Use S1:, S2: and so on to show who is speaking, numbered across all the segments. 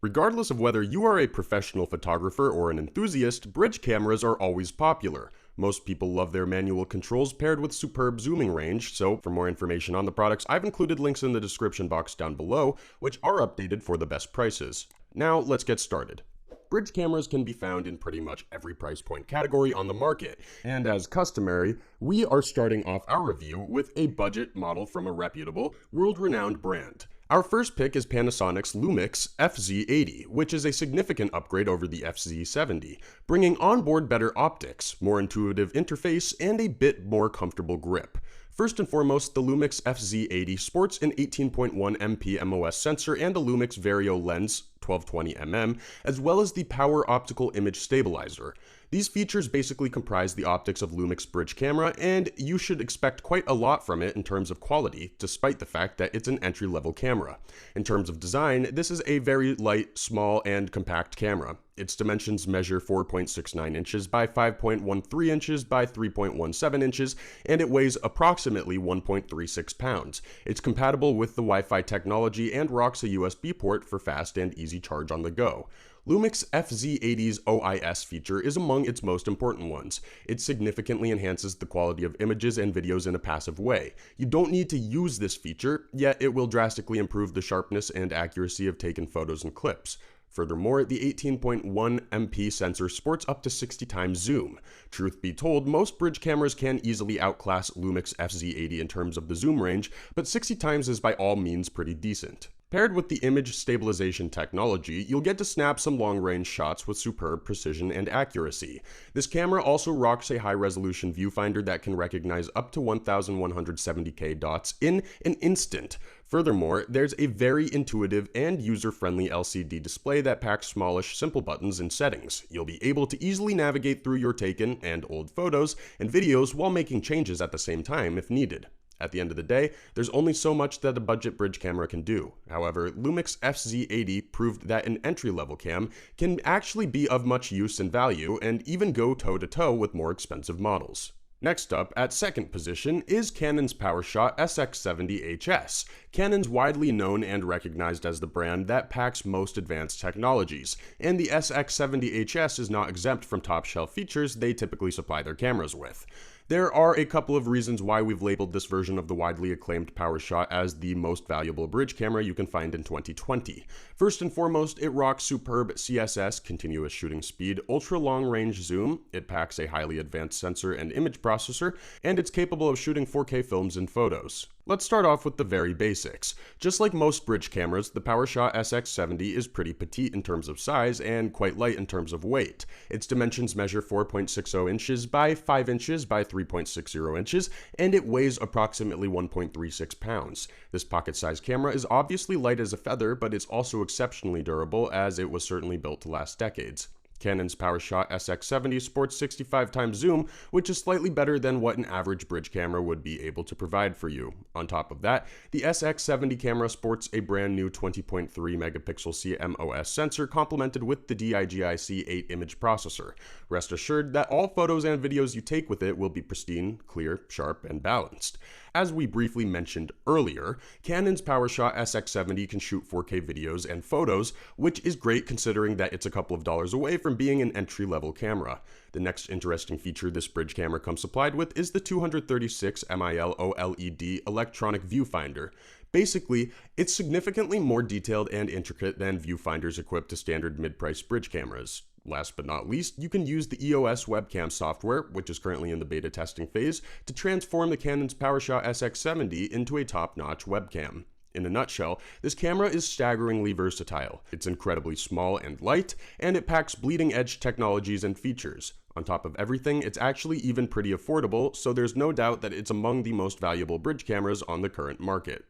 S1: Regardless of whether you are a professional photographer or an enthusiast, bridge cameras are always popular. Most people love their manual controls paired with superb zooming range, so for more information on the products, I've included links in the description box down below, which are updated for the best prices. Now, let's get started. Bridge cameras can be found in pretty much every price point category on the market, and as customary, we are starting off our review with a budget model from a reputable, world-renowned brand. Our first pick is Panasonic's Lumix FZ80, which is a significant upgrade over the FZ70, bringing onboard better optics, more intuitive interface, and a bit more comfortable grip. First and foremost, the Lumix FZ80 sports an 18.1 MP MOS sensor and a Lumix Vario lens, 1220mm, as well as the Power Optical Image Stabilizer. These features basically comprise the optics of Lumix bridge camera, and you should expect quite a lot from it in terms of quality, despite the fact that it's an entry-level camera. In terms of design, this is a very light, small, and compact camera. Its dimensions measure 4.69 inches by 5.13 inches by 3.17 inches, and it weighs approximately 1.36 pounds. It's compatible with the Wi-Fi technology and rocks a USB port for fast and easy charge on the go. Lumix FZ80's OIS feature is among its most important ones. It significantly enhances the quality of images and videos in a passive way. You don't need to use this feature, yet it will drastically improve the sharpness and accuracy of taken photos and clips. Furthermore, the 18.1 MP sensor sports up to 60 times zoom. Truth be told, most bridge cameras can easily outclass Lumix FZ80 in terms of the zoom range, but 60 times is by all means pretty decent. Paired with the image stabilization technology, you'll get to snap some long-range shots with superb precision and accuracy. This camera also rocks a high-resolution viewfinder that can recognize up to 1170K dots in an instant. Furthermore, there's a very intuitive and user-friendly LCD display that packs smallish, simple buttons and settings. You'll be able to easily navigate through your taken and old photos and videos while making changes at the same time if needed. At the end of the day, there's only so much that a budget bridge camera can do. However, Lumix FZ80 proved that an entry-level cam can actually be of much use and value, and even go toe-to-toe with more expensive models. Next up, at second position, is Canon's PowerShot SX70HS. Canon's widely known and recognized as the brand that packs most advanced technologies, and the SX70HS is not exempt from top-shelf features they typically supply their cameras with. There are a couple of reasons why we've labeled this version of the widely acclaimed PowerShot as the most valuable bridge camera you can find in 2020. First and foremost, it rocks superb CSS, continuous shooting speed, ultra long range zoom, it packs a highly advanced sensor and image processor, and it's capable of shooting 4K films and photos. Let's start off with the very basics. Just like most bridge cameras, the PowerShot SX70 is pretty petite in terms of size and quite light in terms of weight. Its dimensions measure 4.60 inches by 5 inches by 3.60 inches, and it weighs approximately 1.36 pounds. This pocket-sized camera is obviously light as a feather, but it's also exceptionally durable, as it was certainly built to last decades. Canon's PowerShot SX70 sports 65 times zoom, which is slightly better than what an average bridge camera would be able to provide for you. On top of that, the SX70 camera sports a brand new 20.3 megapixel CMOS sensor complemented with the DJI C8 image processor. Rest assured that all photos and videos you take with it will be pristine, clear, sharp, and balanced. As we briefly mentioned earlier, Canon's PowerShot SX70 can shoot 4K videos and photos, which is great considering that it's a couple of dollars away from being an entry-level camera. The next interesting feature this bridge camera comes supplied with is the 236 MIL OLED electronic viewfinder. Basically, it's significantly more detailed and intricate than viewfinders equipped to standard mid-price bridge cameras. Last but not least, you can use the EOS webcam software, which is currently in the beta testing phase, to transform the Canon's PowerShot SX70 into a top-notch webcam. In a nutshell, this camera is staggeringly versatile. It's incredibly small and light, and it packs bleeding-edge technologies and features. On top of everything, it's actually even pretty affordable, so there's no doubt that it's among the most valuable bridge cameras on the current market.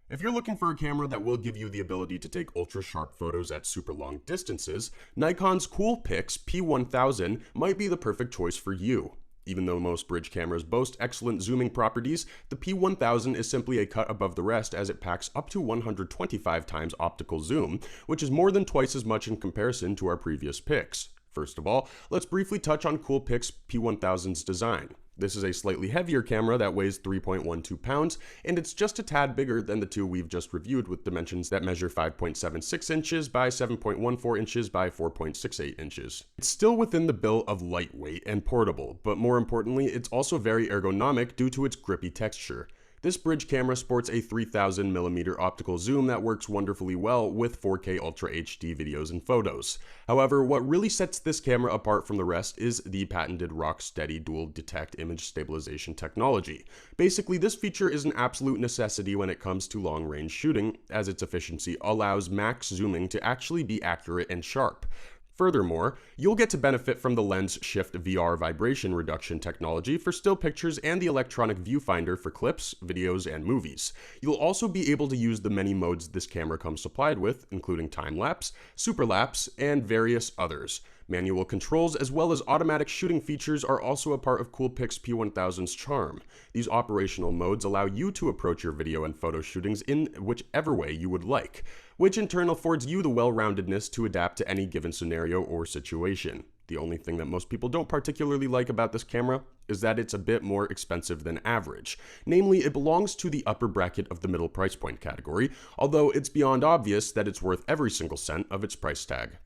S1: If you're looking for a camera that will give you the ability to take ultra-sharp photos at super long distances, Nikon's Coolpix P1000 might be the perfect choice for you. Even though most bridge cameras boast excellent zooming properties, the P1000 is simply a cut above the rest as it packs up to 125 times optical zoom, which is more than twice as much in comparison to our previous picks. First of all, let's briefly touch on Coolpix P1000's design. This is a slightly heavier camera that weighs 3.12 pounds, and it's just a tad bigger than the two we've just reviewed with dimensions that measure 5.76 inches by 7.14 inches by 4.68 inches. It's still within the bill of lightweight and portable, but more importantly, it's also very ergonomic due to its grippy texture. This bridge camera sports a 3000mm optical zoom that works wonderfully well with 4K Ultra HD videos and photos. However, what really sets this camera apart from the rest is the patented Rocksteady Dual Detect Image Stabilization technology. Basically, this feature is an absolute necessity when it comes to long-range shooting, as its efficiency allows max zooming to actually be accurate and sharp. Furthermore, you'll get to benefit from the Lens Shift VR vibration reduction technology for still pictures and the electronic viewfinder for clips, videos, and movies. You'll also be able to use the many modes this camera comes supplied with, including time-lapse, super-lapse, and various others. Manual controls as well as automatic shooting features are also a part of Coolpix P1000's charm. These operational modes allow you to approach your video and photo shootings in whichever way you would like, which in turn affords you the well-roundedness to adapt to any given scenario or situation. The only thing that most people don't particularly like about this camera is that it's a bit more expensive than average. Namely, it belongs to the upper bracket of the middle price point category, although it's beyond obvious that it's worth every single cent of its price tag.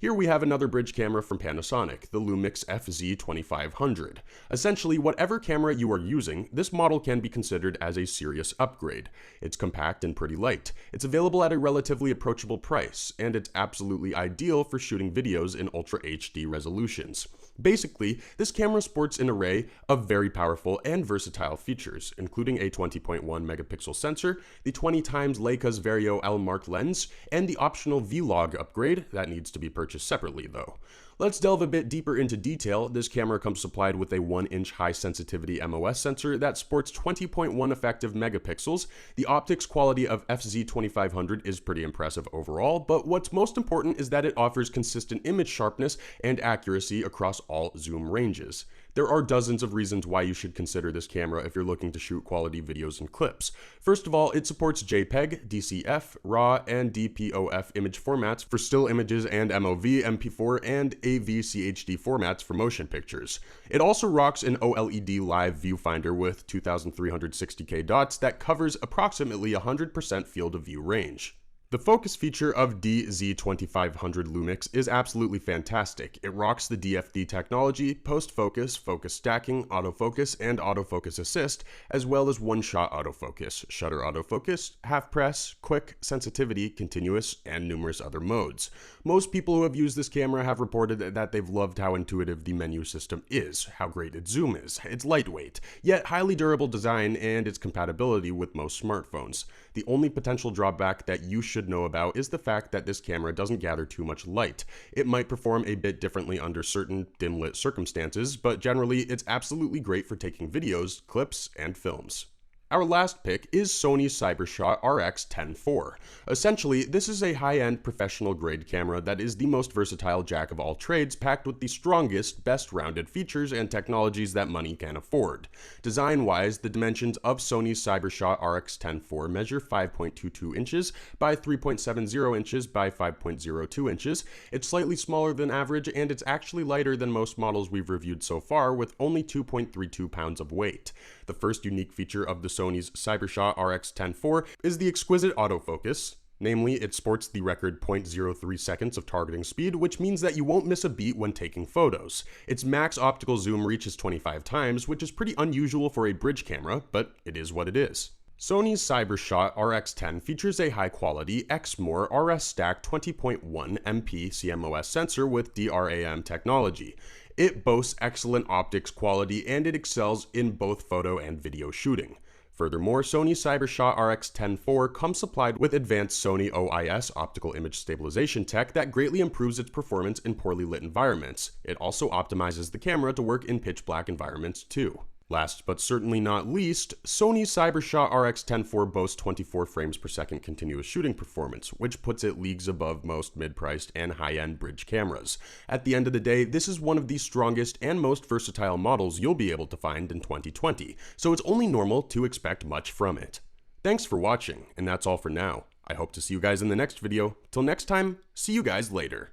S1: Here we have another bridge camera from Panasonic, the Lumix FZ2500. Essentially, whatever camera you are using, this model can be considered as a serious upgrade. It's compact and pretty light, it's available at a relatively approachable price, and it's absolutely ideal for shooting videos in Ultra HD resolutions. Basically, this camera sports an array of very powerful and versatile features, including a 20.1 megapixel sensor, the 20x Leica's Vario L-Mark lens, and the optional Vlog upgrade that needs to be purchased separately though. Let's delve a bit deeper into detail. This camera comes supplied with a 1-inch high sensitivity MOS sensor that sports 20.1 effective megapixels. The optics quality of FZ2500 is pretty impressive overall, but what's most important is that it offers consistent image sharpness and accuracy across all zoom ranges. There are dozens of reasons why you should consider this camera if you're looking to shoot quality videos and clips. First of all, it supports JPEG, DCF, RAW, and DPOF image formats for still images and MOV, MP4, and AV-CHD formats for motion pictures. It also rocks an OLED live viewfinder with 2360K dots that covers approximately 100% field of view range. The focus feature of DZ2500 Lumix is absolutely fantastic. It rocks the DFD technology, post-focus, focus stacking, autofocus, and autofocus assist, as well as one-shot autofocus, shutter autofocus, half press, quick, sensitivity, continuous, and numerous other modes. Most people who have used this camera have reported that they've loved how intuitive the menu system is, how great its zoom is, its lightweight, yet highly durable design, and its compatibility with most smartphones. The only potential drawback that you should know about is the fact that this camera doesn't gather too much light. It might perform a bit differently under certain dim-lit circumstances, but generally it's absolutely great for taking videos, clips, and films. Our last pick is Sony's CyberShot RX10 IV. Essentially, this is a high-end professional-grade camera that is the most versatile jack of all trades, packed with the strongest, best-rounded features and technologies that money can afford. Design-wise, the dimensions of Sony's CyberShot RX10 IV measure 5.22 inches by 3.70 inches by 5.02 inches. It's slightly smaller than average, and it's actually lighter than most models we've reviewed so far, with only 2.32 pounds of weight. The first unique feature of the Sony's CyberShot RX10 IV is the exquisite autofocus. Namely, it sports the record 0.03 seconds of targeting speed, which means that you won't miss a beat when taking photos. Its max optical zoom reaches 25 times, which is pretty unusual for a bridge camera, but it is what it is. Sony's CyberShot RX10 features a high-quality Exmor RS Stack 20.1 MP CMOS sensor with DRAM technology. It boasts excellent optics quality, and it excels in both photo and video shooting. Furthermore, Sony's CyberShot RX10 IV comes supplied with advanced Sony OIS optical image stabilization tech that greatly improves its performance in poorly lit environments. It also optimizes the camera to work in pitch black environments too. Last but certainly not least, Sony's CyberShot RX10 IV boasts 24 frames per second continuous shooting performance, which puts it leagues above most mid-priced and high-end bridge cameras. At the end of the day, this is one of the strongest and most versatile models you'll be able to find in 2020, so it's only normal to expect much from it. Thanks for watching, and that's all for now. I hope to see you guys in the next video. Till next time, see you guys later.